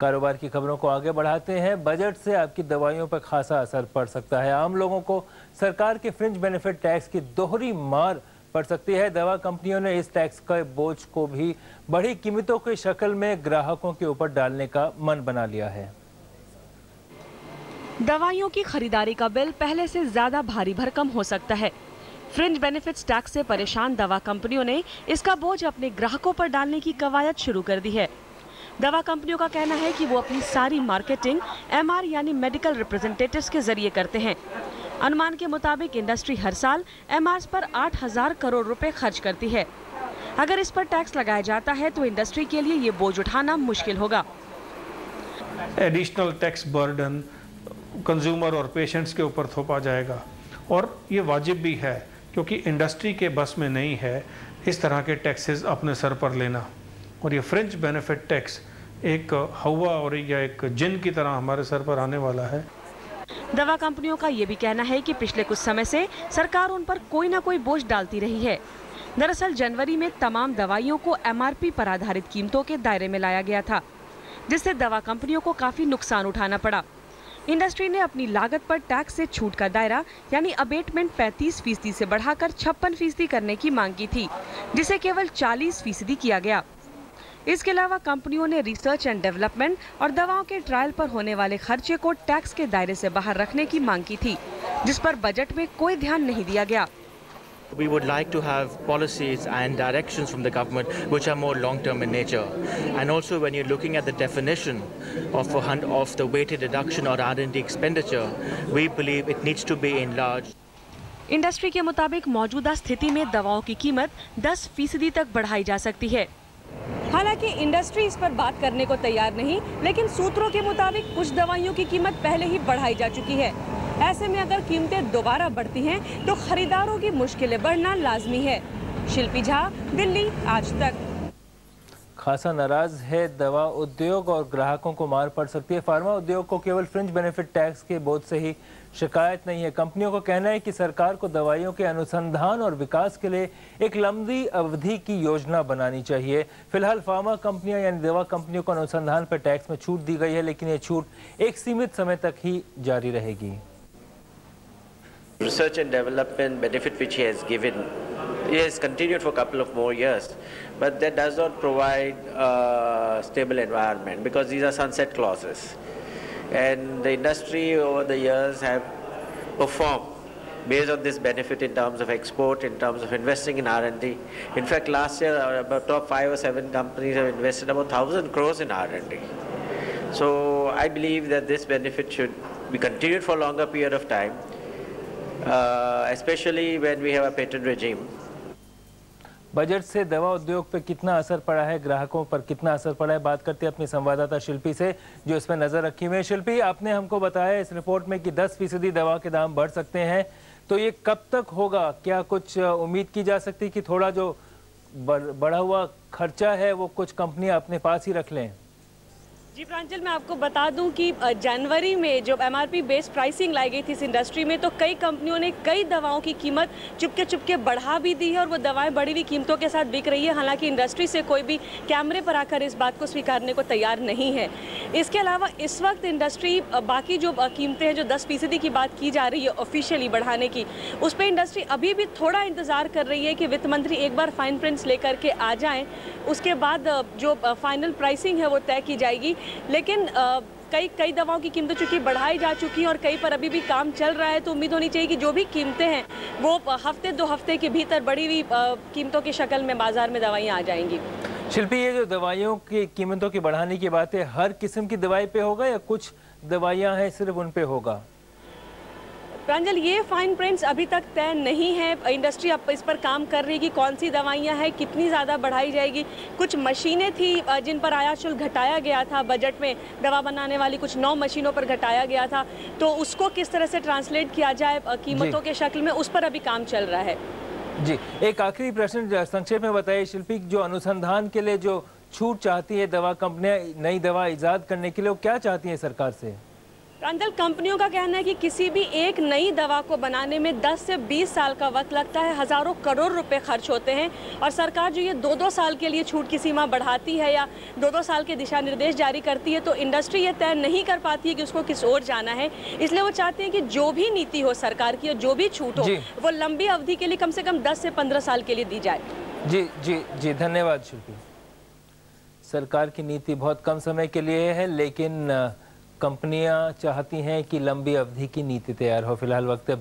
कारोबार की खबरों को आगे बढ़ाते हैं। बजट से आपकी दवाइयों पर खासा असर पड़ सकता है। आम लोगों को सरकार के फ्रिंज बेनिफिट टैक्स की दोहरी मार पड़ सकती है। दवा कंपनियों ने इस टैक्स के बोझ को भी बढ़ी कीमतों की शक्ल में ग्राहकों के ऊपर डालने का मन बना लिया है। दवाइयों की खरीदारी का बिल पहले से ज्यादा भारी भरकम हो सकता है। फ्रिंज बेनिफिट्स टैक्स से परेशान दवा कंपनियों ने इसका बोझ अपने ग्राहकों पर डालने की कवायद शुरू कर दी है। दवा कंपनियों का कहना है कि वो अपनी सारी मार्केटिंग एमआर यानी मेडिकल रिप्रेजेंटेटिव्स के जरिए करते हैं। अनुमान के मुताबिक इंडस्ट्री हर साल एमआर पर 8,000 करोड़ रुपए खर्च करती है। अगर इस पर टैक्स लगाया जाता है तो इंडस्ट्री के लिए ये बोझ उठाना मुश्किल होगा। एडिशनल टैक्स बर्डन कंज्यूमर और पेशेंट्स के ऊपर थोपा जाएगा और ये वाजिब भी है, क्योंकि इंडस्ट्री के बस में नहीं है इस तरह के टैक्सेस अपने सर पर लेना। और ये फ्रिंज बेनिफिट टैक्स एक हवा और या एक जिन की तरह हमारे सर पर आने वाला है। दवा कंपनियों का ये भी कहना है कि पिछले कुछ समय से सरकार उन पर कोई ना कोई बोझ डालती रही है। दरअसल जनवरी में तमाम दवाइयों को एमआरपी पर आधारित कीमतों के दायरे में लाया गया था, जिससे दवा कंपनियों को काफी नुकसान उठाना पड़ा। इंडस्ट्री ने अपनी लागत पर टैक्स से छूट का दायरा यानी अबेटमेंट 35% से बढ़ाकर 56% करने की मांग की थी, जिसे केवल 40% किया गया। इसके अलावा कंपनियों ने रिसर्च एंड डेवलपमेंट और दवाओं के ट्रायल पर होने वाले खर्चे को टैक्स के दायरे से बाहर रखने की मांग की थी, जिस पर बजट में कोई ध्यान नहीं दिया गया। We would like to have policies and directions from the government which are more long-term in nature. And also when you're looking at the definition of the weighted deduction or R&D expenditure, we believe it needs to be enlarged. Industry के मुताबिक मौजूदा स्थिति में दवाओं की कीमत 10% तक बढ़ाई जा सकती है। हालांकि इंडस्ट्री इस पर बात करने को तैयार नहीं, लेकिन सूत्रों के मुताबिक कुछ दवाइयों की कीमत पहले ही बढ़ाई जा चुकी है। ऐसे में अगर कीमतें दोबारा बढ़ती हैं तो खरीदारों की मुश्किलें बढ़ना लाजमी है। शिल्पी झा, दिल्ली, आज तक। खासा नाराज है दवा उद्योग और ग्राहकों को मार पड़ सकती है। फार्मा उद्योग को केवल फ्रिंज बेनिफिट टैक्स के बोझ से ही शिकायत नहीं है। कंपनियों का कहना है कि सरकार को दवाइयों के अनुसंधान और विकास के लिए एक लंबी अवधि की योजना बनानी चाहिए। फिलहाल फार्मा कंपनियां यानी दवा कंपनियों को अनुसंधान पर टैक्स में छूट दी गई है, लेकिन ये छूट एक सीमित समय तक ही जारी रहेगी। Research and development benefit which he has given, he has continued for a couple of more years, but that does not provide a stable environment because these are sunset clauses, and the industry over the years have performed based on this benefit in terms of export, in terms of investing in R&D. In fact, last year about top 5 or 7 companies have invested about 1,000 crores in R&D. So I believe that this benefit should be continued for a longer period of time. Especially when we have a patent regime. Budget से दवा उद्योग पर कितना असर पड़ा है, ग्राहकों पर कितना असर पड़ा है, बात करते हैं अपनी संवाददाता शिल्पी से जो इस पर नजर रखी हुई है। शिल्पी, आपने हमको बताया इस रिपोर्ट में कि 10% दवा के दाम बढ़ सकते हैं, तो ये कब तक होगा? क्या कुछ उम्मीद की जा सकती है कि थोड़ा जो बढ़ा हुआ खर्चा है वो कुछ कंपनियां अपने पास ही रख लें? जी प्रांजल, मैं आपको बता दूं कि जनवरी में जब एमआरपी बेस्ड प्राइसिंग लाई गई थी इस इंडस्ट्री में, तो कई कंपनियों ने कई दवाओं की कीमत चुपके बढ़ा भी दी है और वो दवाएं बढ़ी हुई कीमतों के साथ बिक रही है। हालांकि इंडस्ट्री से कोई भी कैमरे पर आकर इस बात को स्वीकारने को तैयार नहीं है। इसके अलावा इस वक्त इंडस्ट्री बाकी जो कीमतें हैं, जो 10% की बात की जा रही है ऑफिशियली बढ़ाने की, उस पर इंडस्ट्री अभी भी थोड़ा इंतजार कर रही है कि वित्त मंत्री एक बार फाइन प्रिंट्स लेकर के आ जाएँ, उसके बाद जो फाइनल प्राइसिंग है वो तय की जाएगी। लेकिन कई दवाओं की कीमतें चूंकि बढ़ाई जा चुकी हैं और कई पर अभी भी काम चल रहा है, तो उम्मीद होनी चाहिए कि जो भी कीमतें हैं वो हफ्ते 2 हफ्ते के भीतर बढ़ी हुई कीमतों की शक्ल में बाजार में दवाइयां आ जाएंगी। शिल्पी, ये जो दवाइयों की कीमतों की बढ़ाने की बात है, हर किस्म की दवाई पे होगा या कुछ दवाइयां हैं सिर्फ उन पे होगा? प्रांजल, ये फाइन प्रिंट्स अभी तक तय नहीं है। इंडस्ट्री अब इस पर काम कर रही है कि कौन सी दवाइयां हैं, कितनी ज़्यादा बढ़ाई जाएगी। कुछ मशीनें थी जिन पर आयात शुल्क घटाया गया था बजट में, दवा बनाने वाली कुछ 9 मशीनों पर घटाया गया था, तो उसको किस तरह से ट्रांसलेट किया जाए कीमतों के शक्ल में, उस पर अभी काम चल रहा है। जी, एक आखिरी प्रश्न संक्षेप में बताइए शिल्पी, जो अनुसंधान के लिए जो छूट चाहती है दवा कंपनियां नई दवा ईजाद करने के लिए, वो क्या चाहती हैं सरकार से? प्रांजल, कंपनियों का कहना है कि किसी भी एक नई दवा को बनाने में 10 से 20 साल का वक्त लगता है, हजारों करोड़ रुपए खर्च होते हैं और सरकार जो ये 2-2 साल के लिए छूट की सीमा बढ़ाती है या 2-2 साल के दिशा निर्देश जारी करती है तो इंडस्ट्री ये तय नहीं कर पाती है कि उसको किस ओर जाना है। इसलिए वो चाहते हैं कि जो भी नीति हो सरकार की और जो भी छूट हो वो लंबी अवधि के लिए कम से कम 10 से 15 साल के लिए दी जाए। जी जी जी, धन्यवाद शिल्पी। सरकार की नीति बहुत कम समय के लिए है, लेकिन कंपनियां चाहती हैं कि लंबी अवधि की नीति तैयार हो। फिलहाल वक्त है